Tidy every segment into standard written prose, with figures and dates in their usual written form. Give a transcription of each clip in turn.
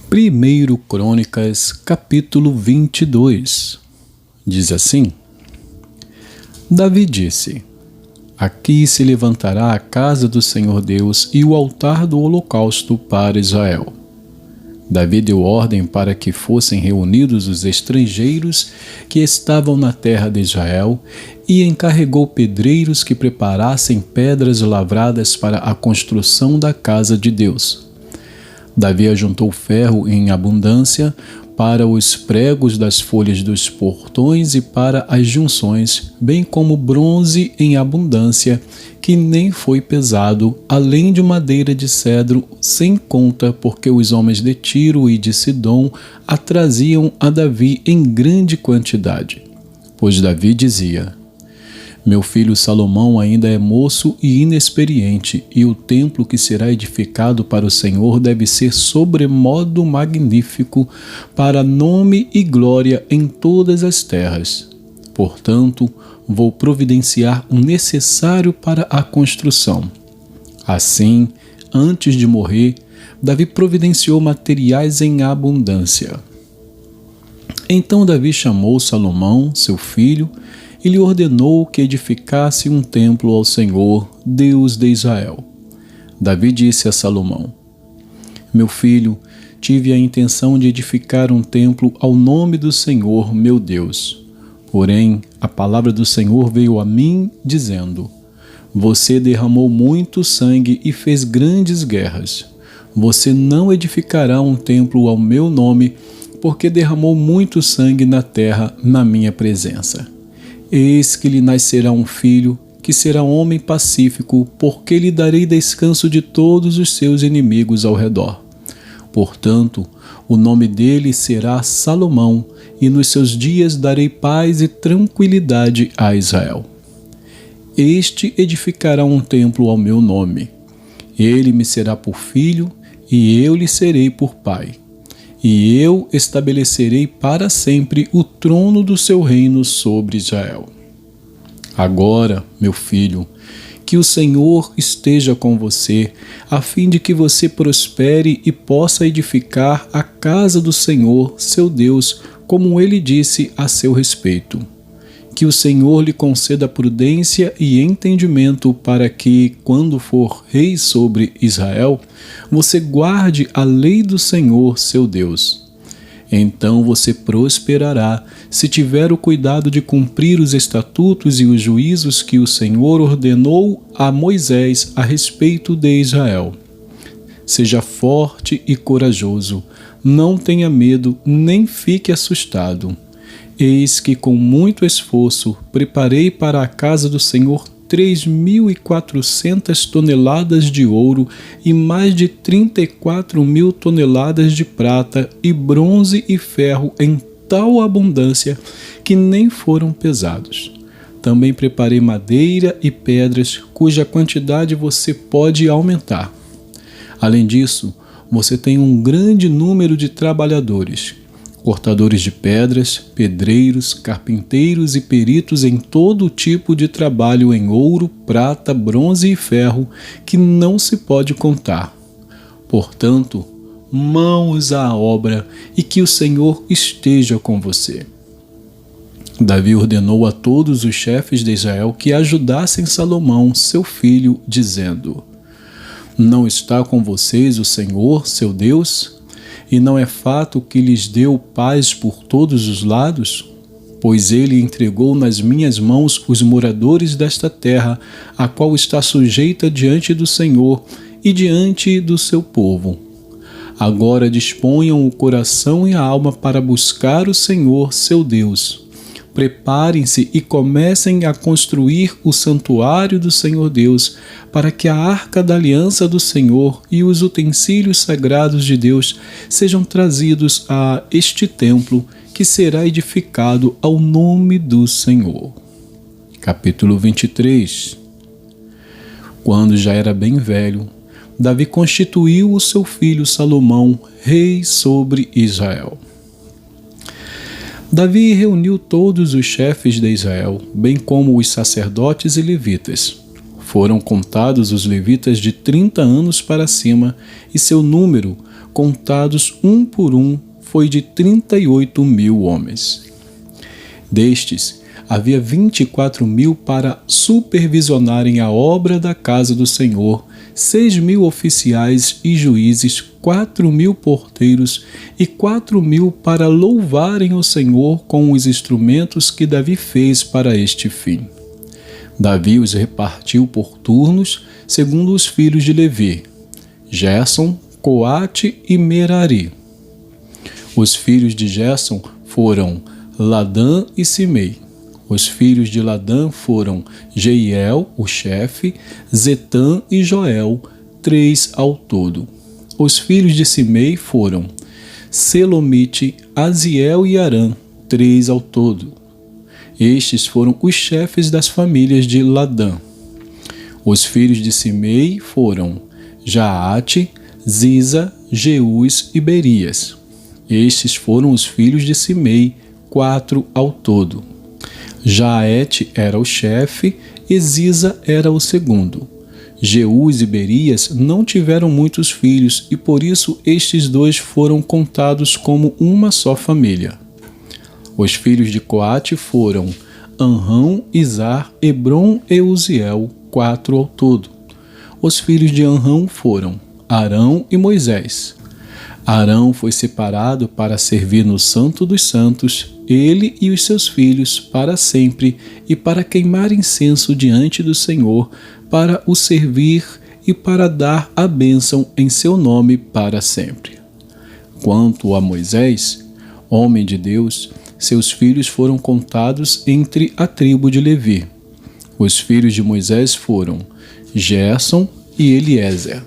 Primeiro Crônicas, capítulo 22, diz assim: Davi disse: Aqui se levantará a casa do Senhor Deus e o altar do holocausto para Israel. Davi deu ordem para que fossem reunidos os estrangeiros que estavam na terra de Israel e encarregou pedreiros que preparassem pedras lavradas para a construção da casa de Deus. Davi ajuntou ferro em abundância para os pregos das folhas dos portões e para as junções, bem como bronze em abundância, que nem foi pesado, além de madeira de cedro sem conta, porque os homens de Tiro e de Sidom a traziam a Davi em grande quantidade. Pois Davi dizia: Meu filho Salomão ainda é moço e inexperiente, e o templo que será edificado para o Senhor deve ser sobremodo magnífico, para nome e glória em todas as terras. Portanto, vou providenciar o necessário para a construção. Assim, antes de morrer, Davi providenciou materiais em abundância. Então Davi chamou Salomão, seu filho, e lhe ordenou que edificasse um templo ao Senhor, Deus de Israel. Davi disse a Salomão: Meu filho, tive a intenção de edificar um templo ao nome do Senhor, meu Deus. Porém, a palavra do Senhor veio a mim, dizendo: Você derramou muito sangue e fez grandes guerras. Você não edificará um templo ao meu nome, porque derramou muito sangue na terra na minha presença. Eis que lhe nascerá um filho, que será homem pacífico, porque lhe darei descanso de todos os seus inimigos ao redor. Portanto, o nome dele será Salomão, e nos seus dias darei paz e tranquilidade a Israel. Este edificará um templo ao meu nome. Ele me será por filho, e eu lhe serei por pai. E eu estabelecerei para sempre o trono do seu reino sobre Israel. Agora, meu filho, que o Senhor esteja com você, a fim de que você prospere e possa edificar a casa do Senhor, seu Deus, como ele disse a seu respeito. Que o Senhor lhe conceda prudência e entendimento para que, quando for rei sobre Israel, você guarde a lei do Senhor, seu Deus. Então você prosperará, se tiver o cuidado de cumprir os estatutos e os juízos que o Senhor ordenou a Moisés a respeito de Israel. Seja forte e corajoso, não tenha medo, nem fique assustado. Eis que com muito esforço preparei para a casa do Senhor 3.400 toneladas de ouro e mais de 34.000 toneladas de prata e bronze e ferro em tal abundância que nem foram pesados. Também preparei madeira e pedras, cuja quantidade você pode aumentar. Além disso, você tem um grande número de trabalhadores, cortadores de pedras, pedreiros, carpinteiros e peritos em todo tipo de trabalho em ouro, prata, bronze e ferro, que não se pode contar. Portanto, mãos à obra e que o Senhor esteja com você. Davi ordenou a todos os chefes de Israel que ajudassem Salomão, seu filho, dizendo: Não está com vocês o Senhor, seu Deus? E não é fato que lhes deu paz por todos os lados? Pois ele entregou nas minhas mãos os moradores desta terra, a qual está sujeita diante do Senhor e diante do seu povo. Agora disponham o coração e a alma para buscar o Senhor, seu Deus. Preparem-se e comecem a construir o santuário do Senhor Deus, para que a arca da aliança do Senhor e os utensílios sagrados de Deus sejam trazidos a este templo, que será edificado ao nome do Senhor. Capítulo 23. Quando já era bem velho, Davi constituiu o seu filho Salomão rei sobre Israel. Davi reuniu todos os chefes de Israel, bem como os sacerdotes e levitas. Foram contados os levitas de 30 anos para cima, e seu número, contados um por um, foi de 38.000 homens. Destes, havia 24.000 para supervisionarem a obra da casa do Senhor, 6.000 oficiais e juízes, 4.000 porteiros e 4.000 para louvarem o Senhor com os instrumentos que Davi fez para este fim. Davi os repartiu por turnos, segundo os filhos de Levi: Gerson, Coate e Merari. Os filhos de Gerson foram Ladã e Simei. Os filhos de Ladã foram Jeiel, o chefe, Zetã e Joel, 3 ao todo. Os filhos de Simei foram Selomite, Aziel e Arã, 3 ao todo. Estes foram os chefes das famílias de Ladã. Os filhos de Simei foram Jaate, Ziza, Jeús e Berias. Estes foram os filhos de Simei, 4 ao todo. Jaete era o chefe e Ziza era o segundo. Jeús e Berias não tiveram muitos filhos e por isso estes dois foram contados como uma só família. Os filhos de Coate foram Anrão, Izar, Hebron e Uziel, 4 ao todo. Os filhos de Anrão foram Arão e Moisés. Arão foi separado para servir no Santo dos Santos, ele e os seus filhos, para sempre, e para queimar incenso diante do Senhor, para o servir e para dar a bênção em seu nome para sempre. Quanto a Moisés, homem de Deus, seus filhos foram contados entre a tribo de Levi. Os filhos de Moisés foram Gerson e Eliezer.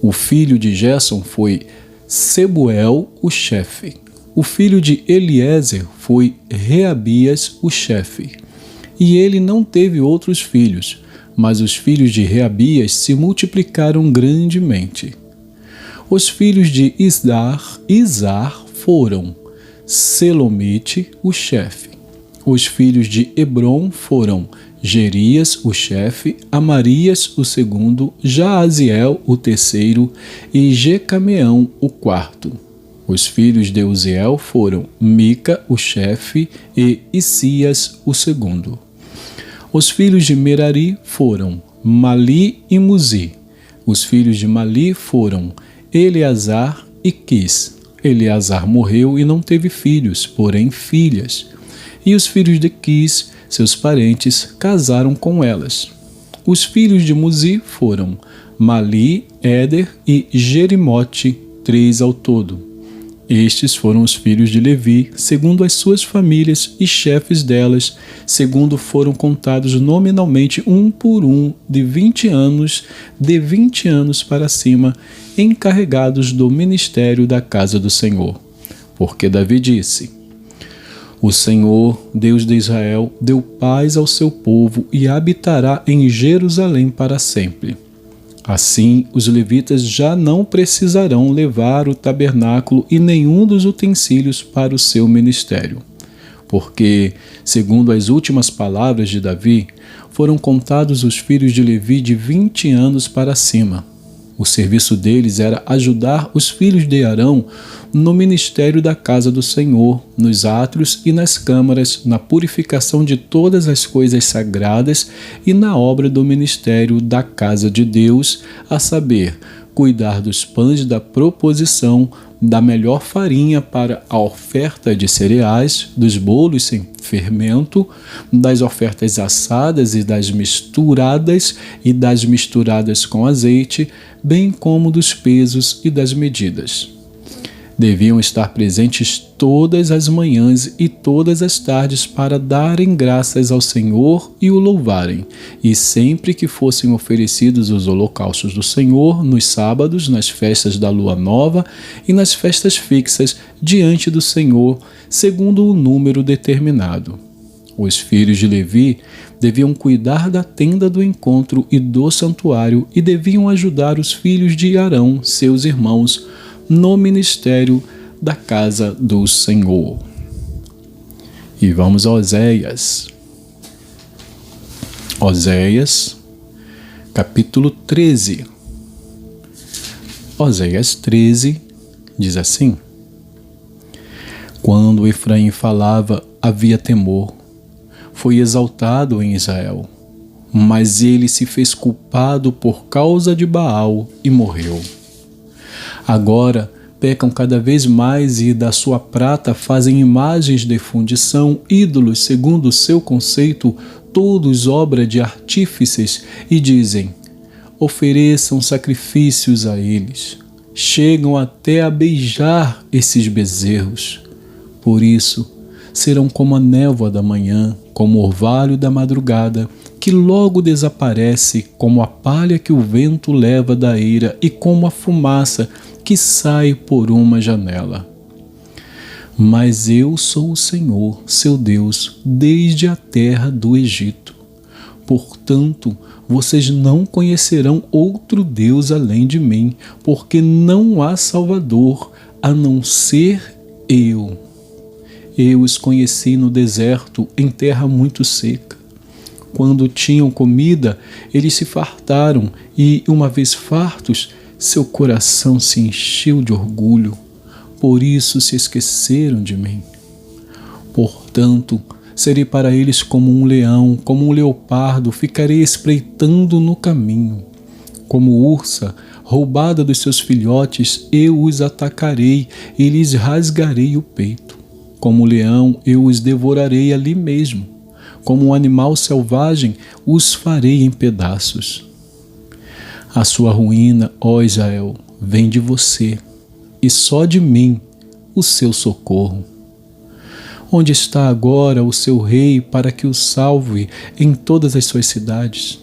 O filho de Gerson foi Sebuel, o chefe. O filho de Eliezer foi Reabias, o chefe. E ele não teve outros filhos, mas os filhos de Reabias se multiplicaram grandemente. Os filhos de Izar foram Selomite, o chefe. Os filhos de Hebron foram Gerias, o chefe, Amarias, o segundo, Jaaziel, o terceiro, e Jecameão, o quarto. Os filhos de Uziel foram Mica, o chefe, e Isias, o segundo. Os filhos de Merari foram Mali e Muzi. Os filhos de Mali foram Eleazar e Quis. Eleazar morreu e não teve filhos, porém filhas. E os filhos de Quis, seus parentes, casaram com elas. Os filhos de Muzi foram Mali, Éder e Jerimote, 3 ao todo. Estes foram os filhos de Levi, segundo as suas famílias e chefes delas, segundo foram contados nominalmente um por um, de 20 anos para cima, encarregados do ministério da casa do Senhor. Porque Davi disse: O Senhor, Deus de Israel, deu paz ao seu povo e habitará em Jerusalém para sempre. Assim, os levitas já não precisarão levar o tabernáculo e nenhum dos utensílios para o seu ministério. Porque, segundo as últimas palavras de Davi, foram contados os filhos de Levi de 20 anos para cima. O serviço deles era ajudar os filhos de Arão no ministério da casa do Senhor, nos átrios e nas câmaras, na purificação de todas as coisas sagradas e na obra do ministério da casa de Deus, a saber, cuidar dos pães da proposição, da melhor farinha para a oferta de cereais, dos bolos sem fermento, das ofertas assadas e das misturadas com azeite, bem como dos pesos e das medidas. Deviam estar presentes todas as manhãs e todas as tardes para darem graças ao Senhor e o louvarem, e sempre que fossem oferecidos os holocaustos do Senhor, nos sábados, nas festas da lua nova e nas festas fixas diante do Senhor, segundo o número determinado. Os filhos de Levi deviam cuidar da tenda do encontro e do santuário e deviam ajudar os filhos de Arão, seus irmãos, no ministério da casa do Senhor. E vamos a Oséias. Oséias, capítulo 13. Oséias 13 diz assim: Quando Efraim falava, havia temor. Foi exaltado em Israel, mas ele se fez culpado por causa de Baal e morreu. Agora pecam cada vez mais e da sua prata fazem imagens de fundição, ídolos segundo o seu conceito, todos obra de artífices, e dizem: ofereçam sacrifícios a eles. Chegam até a beijar esses bezerros. Por isso, serão como a névoa da manhã, como o orvalho da madrugada, que logo desaparece, como a palha que o vento leva da eira e como a fumaça que sai por uma janela. Mas eu sou o Senhor, seu Deus, desde a terra do Egito. Portanto, vocês não conhecerão outro Deus além de mim, porque não há Salvador a não ser eu. Eu os conheci no deserto, em terra muito seca. Quando tinham comida, eles se fartaram, e, uma vez fartos, seu coração se encheu de orgulho. Por isso se esqueceram de mim. Portanto, serei para eles como um leão, como um leopardo, ficarei espreitando no caminho. Como ursa, roubada dos seus filhotes, eu os atacarei e lhes rasgarei o peito. Como leão, eu os devorarei ali mesmo. Como um animal selvagem, os farei em pedaços. A sua ruína, ó Israel, vem de você, e só de mim o seu socorro. Onde está agora o seu rei para que o salve em todas as suas cidades?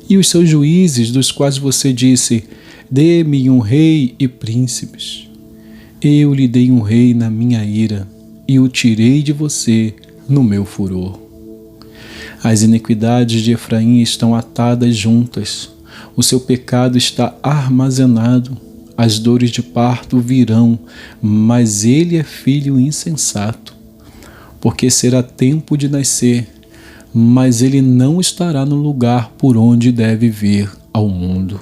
E os seus juízes, dos quais você disse: dê-me um rei e príncipes. Eu lhe dei um rei na minha ira, e o tirei de você no meu furor. As iniquidades de Efraim estão atadas juntas, o seu pecado está armazenado, as dores de parto virão, mas ele é filho insensato, porque será tempo de nascer, mas ele não estará no lugar por onde deve vir ao mundo.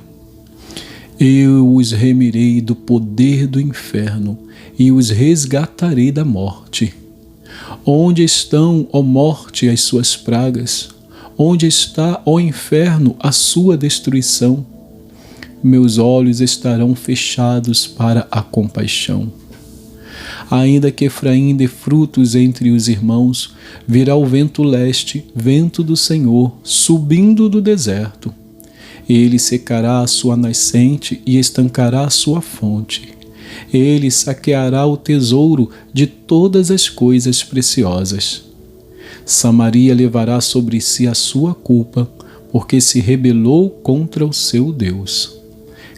Eu os remirei do poder do inferno e os resgatarei da morte. Onde estão, ó morte, as suas pragas? Onde está, ó inferno, a sua destruição? Meus olhos estarão fechados para a compaixão. Ainda que Efraim dê frutos entre os irmãos, virá o vento leste, vento do Senhor, subindo do deserto. Ele secará a sua nascente e estancará a sua fonte. Ele saqueará o tesouro de todas as coisas preciosas. Samaria levará sobre si a sua culpa, porque se rebelou contra o seu Deus.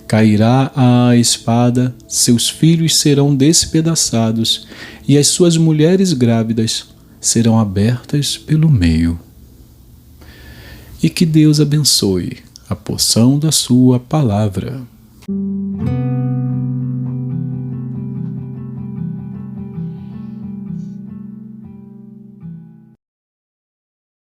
Cairá a espada, seus filhos serão despedaçados, e as suas mulheres grávidas serão abertas pelo meio. E que Deus abençoe a porção da sua palavra.